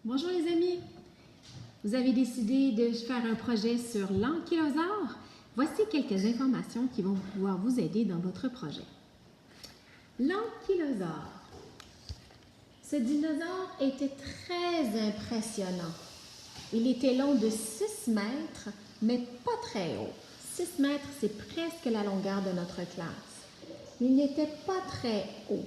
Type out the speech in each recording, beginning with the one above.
Bonjour les amis! Vous avez décidé de faire un projet sur l'ankylosaure? Voici quelques informations qui vont pouvoir vous aider dans votre projet. L'ankylosaure. Ce dinosaure était très impressionnant. Il était long de 6 mètres, mais pas très haut. 6 mètres, c'est presque la longueur de notre classe. Il n'était pas très haut.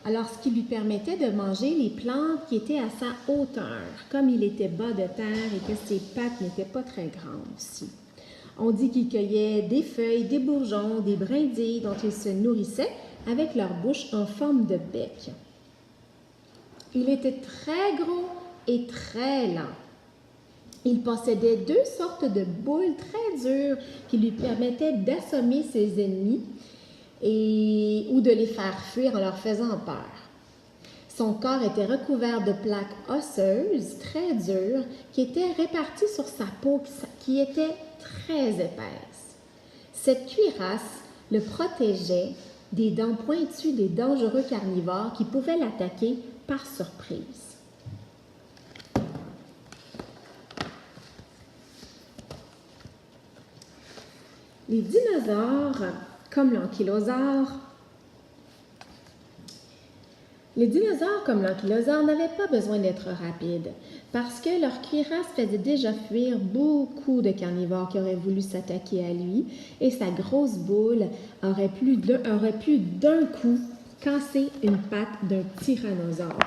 Alors, ce qui lui permettait de manger les plantes qui étaient à sa hauteur, comme il était bas de terre et que ses pattes n'étaient pas très grandes aussi. On dit qu'il cueillait des feuilles, des bourgeons, des brindilles dont il se nourrissait avec leur bouche en forme de bec. Il était très gros et très lent. Il possédait 2 sortes de boules très dures qui lui permettaient d'assommer ses ennemis ou de les faire fuir en leur faisant peur. Son corps était recouvert de plaques osseuses très dures qui étaient réparties sur sa peau qui était très épaisse. Cette cuirasse le protégeait des dents pointues des dangereux carnivores qui pouvaient l'attaquer par surprise. Les dinosaures, comme l'ankylosaure, n'avaient pas besoin d'être rapides parce que leur cuirasse faisait déjà fuir beaucoup de carnivores qui auraient voulu s'attaquer à lui et sa grosse boule aurait pu d'un coup casser une patte d'un tyrannosaure.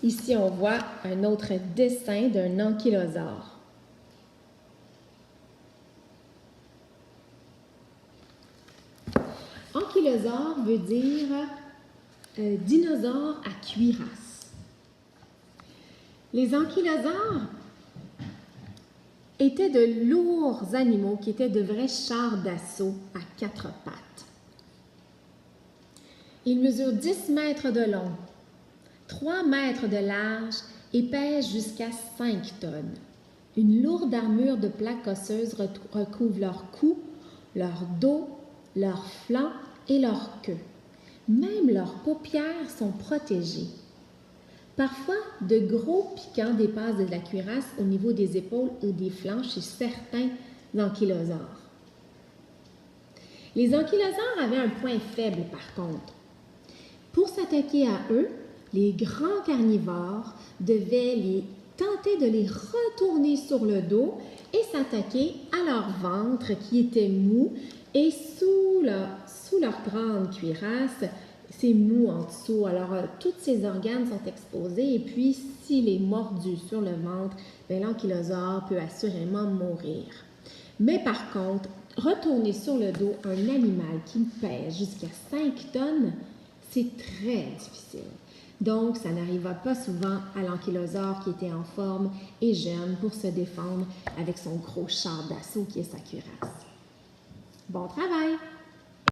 Ici, on voit un autre dessin d'un ankylosaure. Ankylosaure veut dire dinosaure à cuirasse. Les ankylosaures étaient de lourds animaux qui étaient de vrais chars d'assaut à 4 pattes. Ils mesurent 10 mètres de long, 3 mètres de large et pèsent jusqu'à 5 tonnes. Une lourde armure de plaques osseuses recouvre leur cou, leur dos, leurs flancs et leur queue. Même leurs paupières sont protégées. Parfois, de gros piquants dépassent de la cuirasse au niveau des épaules ou des flancs chez certains ankylosaures. Les ankylosaures avaient un point faible par contre. Pour s'attaquer à eux, les grands carnivores devaient tenter de les retourner sur le dos et s'attaquer à leur ventre qui était mou et sous leur grande cuirasse, c'est mou en dessous. Alors, tous ces organes sont exposés et puis, s'il est mordu sur le ventre, l'ankylosaure peut assurément mourir. Mais par contre, retourner sur le dos un animal qui pèse jusqu'à 5 tonnes, c'est très difficile. Donc, ça n'arriva pas souvent à l'ankylosaure qui était en forme et jeune pour se défendre avec son gros char d'assaut qui est sa cuirasse. Bon travail!